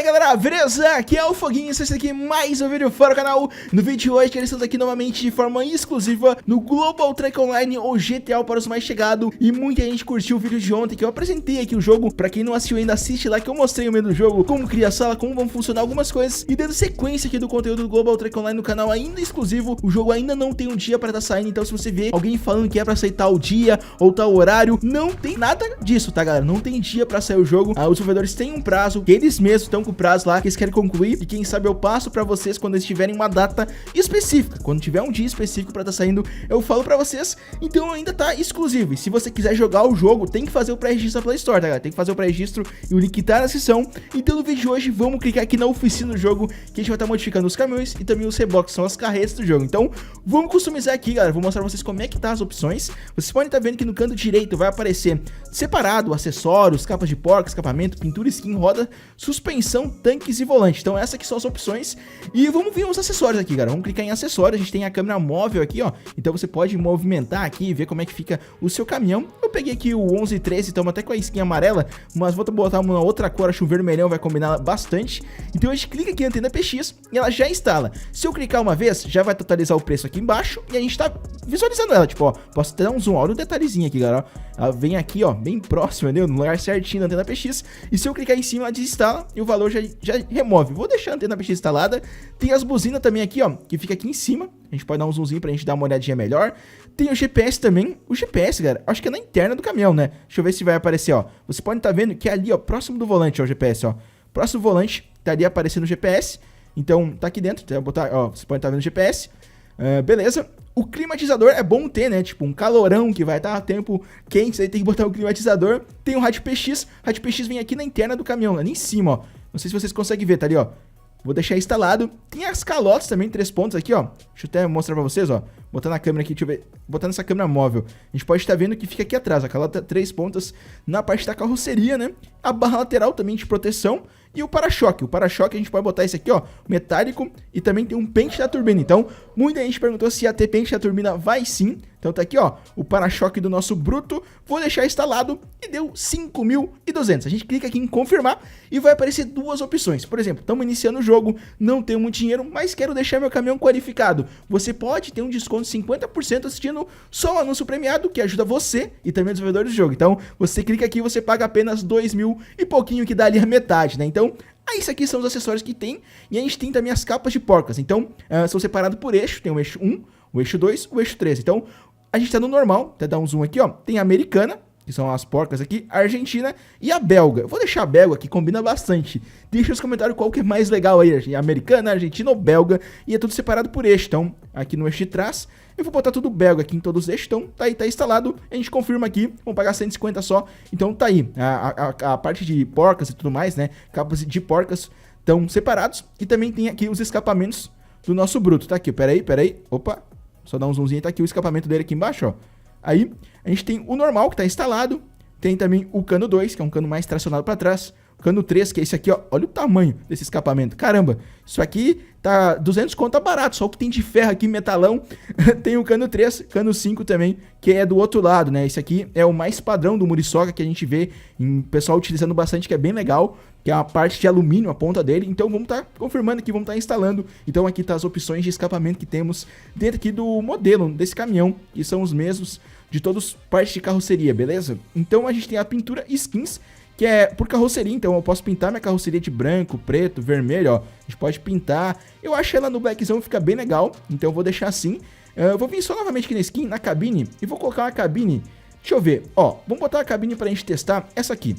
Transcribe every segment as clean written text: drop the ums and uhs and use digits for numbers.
Galera, beleza? Aqui é o Foguinho, esse aqui é mais um vídeo fora do canal. No vídeo de hoje, estamos aqui novamente de forma exclusiva no Global Truck Online, ou GTA para os mais chegados. E muita gente curtiu o vídeo de ontem, que eu apresentei aqui o jogo. Pra quem não assistiu ainda, assiste lá, que eu mostrei o meio do jogo, como criar sala, como vão funcionar algumas coisas. E dando sequência aqui do conteúdo do Global Truck Online no canal ainda exclusivo. O jogo ainda não tem um dia para estar saindo, então se você vê alguém falando que é para sair tal dia ou tal horário, não tem nada disso, tá, galera? Não tem dia para sair o jogo. Os desenvolvedores têm um prazo, que eles mesmos estão com o prazo lá, que eles querem concluir. E quem sabe eu passo pra vocês quando eles tiverem uma data específica. Quando tiver um dia específico pra tá saindo, eu falo pra vocês. Então ainda tá exclusivo. E se você quiser jogar o jogo, tem que fazer o pré-registro na Play Store, tá, galera? Tem que fazer o pré-registro e o link tá na descrição. Então no vídeo de hoje, vamos clicar aqui na oficina do jogo, que a gente vai estar modificando os caminhões e também os reboques, que são as carretas do jogo. Então vamos customizar aqui, galera. Vou mostrar pra vocês como é que tá as opções. Vocês podem estar vendo que no canto direito vai aparecer separado acessórios, capas de porca, escapamento, pintura, skin, roda, suspensão, tanques e volante. Então essas aqui são as opções. E vamos ver os acessórios aqui, galera. Vamos clicar em acessórios. A gente tem a câmera móvel aqui, ó. Então você pode movimentar aqui e ver como é que fica o seu caminhão. Eu peguei aqui o 1113, estamos até com a skin amarela, mas vou botar uma outra cor, acho que o vermelhão vai combinar bastante. Então a gente clica aqui na antena PX e ela já instala. Se eu clicar uma vez, já vai totalizar o preço aqui embaixo e a gente tá visualizando ela, tipo, ó. Posso até dar um zoom, olha o detalhezinho aqui, galera. Ela vem aqui, ó, bem próximo, entendeu? No lugar certinho da antena PX. E se eu clicar em cima, ela desinstala e o valor já remove. Vou deixar a antena PX instalada. Tem as buzinas também aqui, ó, que fica aqui em cima. A gente pode dar um zoomzinho pra gente dar uma olhadinha melhor. Tem o GPS também. O GPS, galera, acho que é na interna do caminhão, né? Deixa eu ver se vai aparecer, ó. Você pode estar vendo que é ali, ó, próximo do volante, ó, o GPS, ó. Próximo do volante, tá ali aparecendo o GPS. Então, tá aqui dentro, então, botar, ó, você pode estar vendo o GPS. Beleza. O climatizador é bom ter, né? Tipo, um calorão que vai estar tempo quente, aí tem que botar o climatizador. Tem o rádio PX. O rádio PX vem aqui na interna do caminhão, ali em cima, ó. Não sei se vocês conseguem ver, tá ali, ó. Vou deixar instalado. Tem as calotas também, 3 pontos aqui, ó. Deixa eu até mostrar pra vocês, ó. Botar na câmera aqui, deixa eu ver. Botar nessa câmera móvel. A gente pode estar vendo que fica aqui atrás. A calota 3 pontas na parte da carroceria, né? A barra lateral também de proteção. E o para-choque. O para-choque a gente pode botar esse aqui, ó, metálico. E também tem um pente da turbina. Então, muita gente perguntou se ia ter pente da turbina. Vai sim. Então tá aqui, ó, o para-choque do nosso bruto. Vou deixar instalado e deu 5.200. A gente clica aqui em confirmar e vai aparecer duas opções. Por exemplo, estamos iniciando o jogo, não tenho muito dinheiro, mas quero deixar meu caminhão qualificado. Você pode ter um desconto de 50% assistindo só o anúncio premiado, que ajuda você e também o desenvolvedor do jogo. Então, você clica aqui e você paga apenas 2.000 e pouquinho, que dá ali a metade, né? Então, isso aqui são os acessórios que tem. E a gente tem também as capas de porcas. Então, são separados por eixo. Tem o eixo 1, o eixo 2, o eixo 3. Então, a gente tá no normal. Até dar um zoom aqui, ó. Tem a americana, que são as porcas aqui, a argentina e a belga. Eu vou deixar a belga aqui, combina bastante. Deixa nos comentários qual que é mais legal aí, a americana, a argentina ou belga. E é tudo separado por eixo. Então, aqui no eixo de trás, eu vou botar tudo belga aqui em todos os eixos. Então, tá aí, tá instalado. A gente confirma aqui. Vamos pagar 150 só. Então, tá aí. A parte de porcas e tudo mais, né? Capas de porcas estão separados. E também tem aqui os escapamentos do nosso bruto. Tá aqui, pera aí. Opa. Só dar um zoomzinho, tá aqui o escapamento dele aqui embaixo, ó. Aí, a gente tem o normal, que tá instalado. Tem também o cano 2, que é um cano mais tracionado pra trás. O cano 3, que é esse aqui, ó. Olha o tamanho desse escapamento. Caramba, isso aqui tá 200 conto, tá barato. Só o que tem de ferro aqui, metalão. Tem o cano 3, cano 5 também, que é do outro lado, né? Esse aqui é o mais padrão do muriçoca, que a gente vê em pessoal utilizando bastante, que é bem legal. Que é uma parte de alumínio, a ponta dele. Então vamos estar confirmando aqui, vamos estar instalando. Então aqui tá as opções de escapamento que temos dentro aqui do modelo desse caminhão, que são os mesmos de todas partes de carroceria, beleza? Então a gente tem a pintura skins, que é por carroceria. Então eu posso pintar minha carroceria de branco, preto, vermelho, ó. A gente pode pintar. Eu acho ela no blackzão, fica bem legal. Então eu vou deixar assim. Eu vou vir só novamente aqui na skin, na cabine, e vou colocar uma cabine. Deixa eu ver, ó. Vamos botar a cabine pra gente testar essa aqui,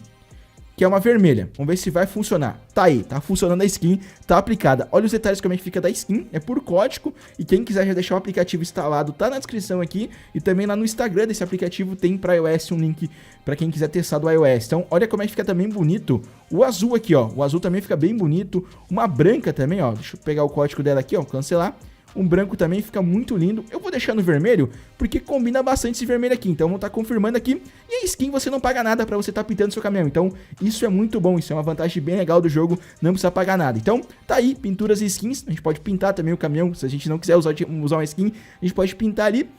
que é uma vermelha. Vamos ver se vai funcionar. Tá aí, tá funcionando a skin, tá aplicada. Olha os detalhes como é que fica da skin, é por código. E quem quiser já deixar o aplicativo instalado, tá na descrição aqui. E também lá no Instagram desse aplicativo tem pra iOS um link pra quem quiser testar do iOS. Então, olha como é que fica também bonito o azul aqui, ó. O azul também fica bem bonito. Uma branca também, ó. Deixa eu pegar o código dela aqui, ó, cancelar. Um branco também fica muito lindo. Eu vou deixar no vermelho, porque combina bastante esse vermelho aqui. Então, vamos estar confirmando aqui. E a skin você não paga nada pra você estar pintando seu caminhão. Então, isso é muito bom. Isso é uma vantagem bem legal do jogo. Não precisa pagar nada. Então, tá aí, pinturas e skins. A gente pode pintar também o caminhão. Se a gente não quiser usar uma skin, a gente pode pintar ali.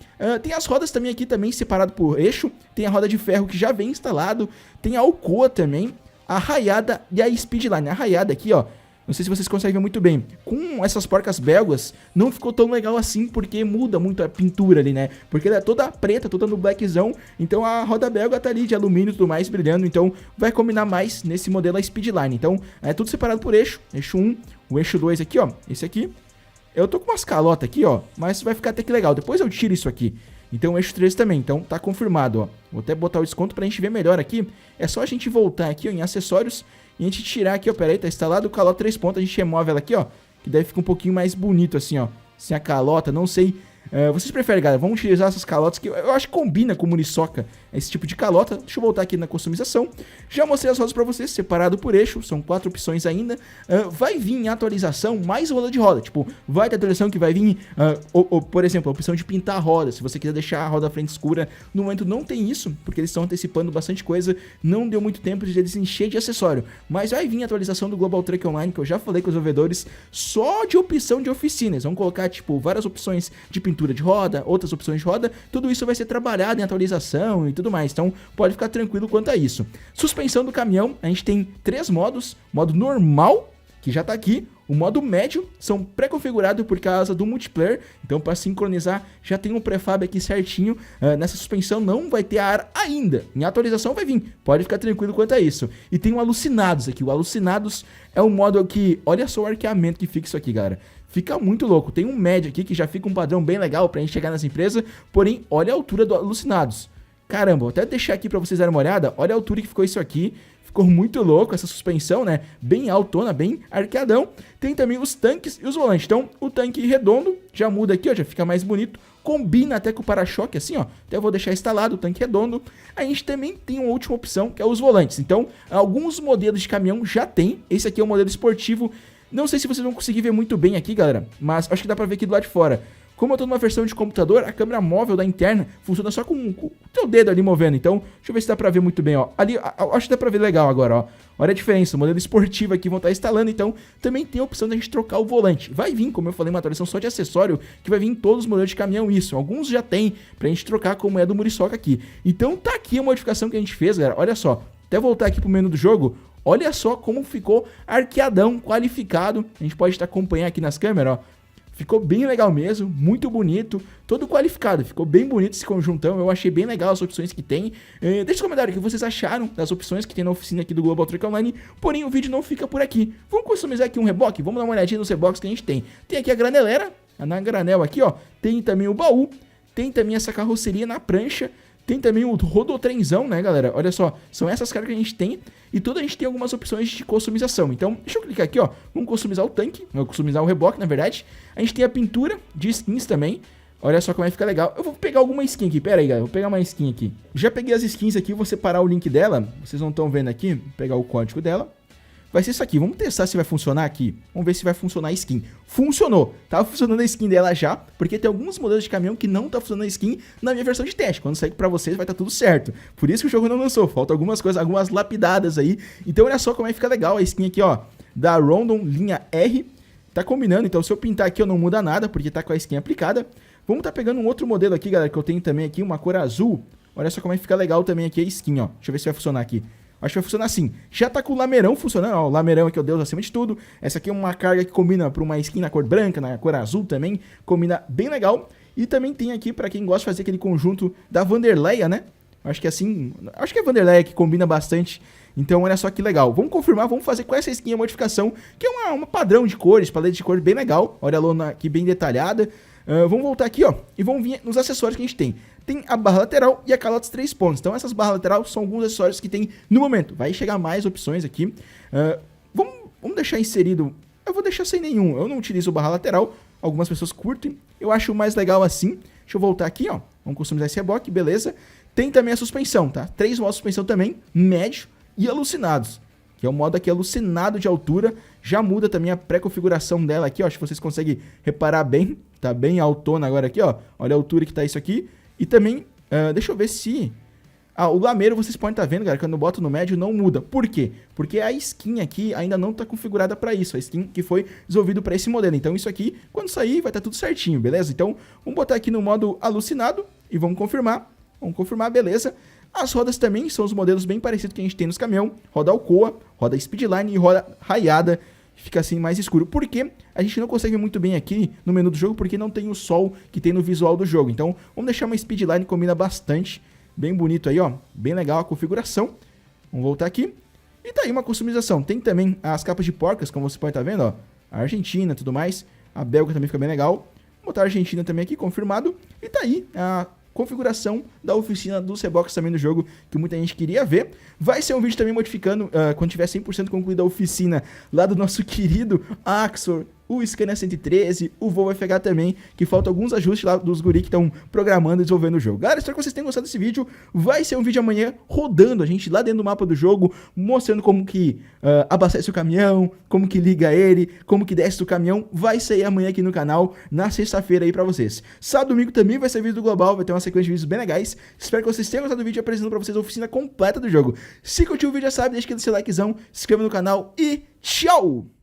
Tem as rodas também aqui, também separado por eixo. Tem a roda de ferro que já vem instalado. Tem a Alcoa também. a raiada e a speedline. A raiada aqui, ó, não sei se vocês conseguem ver muito bem. Com essas porcas belgas, não ficou tão legal assim, porque muda muito a pintura ali, né? Porque ela é toda preta, toda no blackzão. Então a roda belga tá ali de alumínio e tudo mais, brilhando. Então vai combinar mais nesse modelo a speedline. Então é tudo separado por eixo. Eixo 1, o eixo 2 aqui, ó. Esse aqui. Eu tô com umas calotas aqui, ó. Mas vai ficar até que legal. Depois eu tiro isso aqui. Então o eixo 3 também. Então tá confirmado, ó. Vou até botar o desconto pra gente ver melhor aqui. É só a gente voltar aqui, ó, em acessórios. E a gente tirar aqui, ó, peraí, tá instalado o calota 3 pontos, a gente remove ela aqui, ó, que daí fica um pouquinho mais bonito assim, ó, sem a calota, não sei, vocês preferem, galera, vamos utilizar essas calotas que eu acho que combina com o Muriçoca, esse tipo de calota. Deixa eu voltar aqui na customização, já mostrei as rodas pra vocês, separado por eixo, são 4 opções ainda, vai vir em atualização mais roda de roda, tipo, vai ter atualização que vai vir, por exemplo, a opção de pintar a roda, se você quiser deixar a roda frente escura, no momento não tem isso, porque eles estão antecipando bastante coisa, não deu muito tempo de eles encher de acessório, mas vai vir a atualização do Global Truck Online, que eu já falei com os desenvolvedores, só de opção de oficinas, vão colocar, tipo, várias opções de pintura de roda, outras opções de roda, tudo isso vai ser trabalhado em atualização e tudo mais, então pode ficar tranquilo quanto a isso. Suspensão do caminhão, a gente tem 3 modos, modo normal, que já tá aqui, o modo médio, são pré-configurados por causa do multiplayer, então para sincronizar já tem um prefab aqui certinho, nessa suspensão não vai ter ar ainda, em atualização vai vir, pode ficar tranquilo quanto a isso. E tem o Alucinados aqui, o Alucinados é um modo que, olha só o arqueamento que fica isso aqui, galera. Fica muito louco, tem um médio aqui que já fica um padrão bem legal pra gente chegar nessa empresa, porém, olha a altura do Alucinados. Caramba, vou até deixar aqui pra vocês darem uma olhada, olha a altura que ficou isso aqui, ficou muito louco essa suspensão, né, bem altona, bem arqueadão. Tem também os tanques e os volantes, então o tanque redondo já muda aqui, ó, já fica mais bonito, combina até com o para-choque assim, ó, até vou deixar instalado o tanque redondo. A gente também tem uma última opção, que é os volantes, então alguns modelos de caminhão já tem, esse aqui é o modelo esportivo. Não sei se vocês vão conseguir ver muito bem aqui, galera, mas acho que dá pra ver aqui do lado de fora. Como eu tô numa versão de computador, a câmera móvel da interna funciona só com o teu dedo ali movendo. Então, deixa eu ver se dá pra ver muito bem, ó. Ali, acho que dá pra ver legal agora, ó. Olha a diferença, o modelo esportivo aqui vão estar instalando, então também tem a opção da gente trocar o volante. Vai vir, como eu falei, uma atualização só de acessório, que vai vir em todos os modelos de caminhão isso. Alguns já tem, pra gente trocar como é do Muriçoca aqui. Então tá aqui a modificação que a gente fez, galera. Olha só, até voltar aqui pro menu do jogo. Olha só como ficou arqueadão, qualificado. A gente pode acompanhar aqui nas câmeras, ó. Ficou bem legal mesmo, muito bonito, todo qualificado, ficou bem bonito esse conjuntão, eu achei bem legal as opções que tem. Deixa um comentário o que vocês acharam das opções que tem na oficina aqui do Global Truck Online, porém o vídeo não fica por aqui. Vamos customizar aqui um reboque, vamos dar uma olhadinha nos reboques que a gente tem. Tem aqui a granelera, na granel aqui, ó, tem também o baú, tem também essa carroceria na prancha, tem também o rodotrenzão, né, galera? Olha só, são essas caras que a gente tem. E toda a gente tem algumas opções de customização. Então, deixa eu clicar aqui, ó. Vamos customizar o tanque. Vamos customizar o reboque, na verdade. A gente tem a pintura de skins também. Olha só como vai ficar legal. Eu vou pegar alguma skin aqui. Pera aí, galera. Vou pegar uma skin aqui. Já peguei as skins aqui. Vou separar o link dela. Vocês não estão vendo aqui. Vou pegar o código dela. Vai ser isso aqui, vamos testar se vai funcionar aqui. Vamos ver se vai funcionar a skin. Funcionou, tava funcionando a skin dela já, porque tem alguns modelos de caminhão que não tá funcionando a skin na minha versão de teste. Quando sair pra vocês vai estar tudo certo. Por isso que o jogo não lançou, falta algumas coisas, algumas lapidadas aí. Então olha só como é que fica legal a skin aqui, ó, da Rondon linha R. Tá combinando, então se eu pintar aqui eu não muda nada, porque tá com a skin aplicada. Vamos tá pegando um outro modelo aqui, galera, que eu tenho também aqui, uma cor azul. Olha só como é que fica legal também aqui a skin, ó. Deixa eu ver se vai funcionar aqui. Acho que vai funcionar assim. Já tá com o lameirão funcionando, ó, o lameirão aqui é o Deus acima de tudo. Essa aqui é uma carga que combina pra uma skin na cor branca, na cor azul também. Combina bem legal. E também tem aqui pra quem gosta de fazer aquele conjunto da Vanderleia, né? Acho que assim, acho que é a Vanderleia que combina bastante. Então olha só que legal. Vamos confirmar, vamos fazer com essa skin a modificação, que é uma padrão de cores, paleta de cores bem legal. Olha a lona aqui bem detalhada. Vamos voltar aqui, ó, e vamos vir nos acessórios que a gente tem. Tem a barra lateral e a calota 3 pontos. Então essas barras lateral são alguns acessórios que tem no momento. Vai chegar mais opções aqui. Vamos deixar inserido. Eu vou deixar sem nenhum. Eu não utilizo barra lateral. Algumas pessoas curtem. Eu acho mais legal assim. Deixa eu voltar aqui, ó. Vamos customizar esse reboque, beleza. Tem também a suspensão, tá? 3 modos de suspensão também. Médio e alucinados. Que é o modo aqui alucinado de altura. Já muda também a pré-configuração dela aqui, ó. Acho que vocês conseguem reparar bem. Tá bem altona agora aqui, ó. Olha a altura que tá isso aqui. E também, deixa eu ver se... o lameiro vocês podem estar vendo, galera, quando eu boto no médio não muda. Por quê? Porque a skin aqui ainda não está configurada para isso. A skin que foi desenvolvida para esse modelo. Então isso aqui, quando sair, vai estar tudo certinho, beleza? Então, vamos botar aqui no modo alucinado e vamos confirmar. Vamos confirmar, beleza. As rodas também são os modelos bem parecidos que a gente tem nos caminhão. Roda Alcoa, roda Speedline e roda raiada. Fica assim mais escuro. Por quê? A gente não consegue ver muito bem aqui no menu do jogo, porque não tem o sol que tem no visual do jogo. Então, vamos deixar uma Speedline que combina bastante. Bem bonito aí, ó. Bem legal a configuração. Vamos voltar aqui. E tá aí uma customização. Tem também as capas de porcas, como você pode estar vendo, ó. A Argentina e tudo mais. A belga também fica bem legal. Vou botar a Argentina também aqui, confirmado. E tá aí a configuração da oficina do C-Box também no jogo, que muita gente queria ver. Vai ser um vídeo também modificando, quando tiver 100% concluída a oficina lá do nosso querido Axor, o Scania 113, o Volvo FH também, que faltam alguns ajustes lá dos guri que estão programando e desenvolvendo o jogo. Galera, espero que vocês tenham gostado desse vídeo. Vai ser um vídeo amanhã rodando a gente lá dentro do mapa do jogo, mostrando como que abastece o caminhão, como que liga ele, como que desce do caminhão. Vai sair amanhã aqui no canal, na sexta-feira aí pra vocês. Sábado e domingo também vai ser vídeo do Global, vai ter uma sequência de vídeos bem legais. Espero que vocês tenham gostado do vídeo apresentando pra vocês a oficina completa do jogo. Se curtiu o vídeo, já sabe, deixa aquele seu likezão, se inscreva no canal e tchau!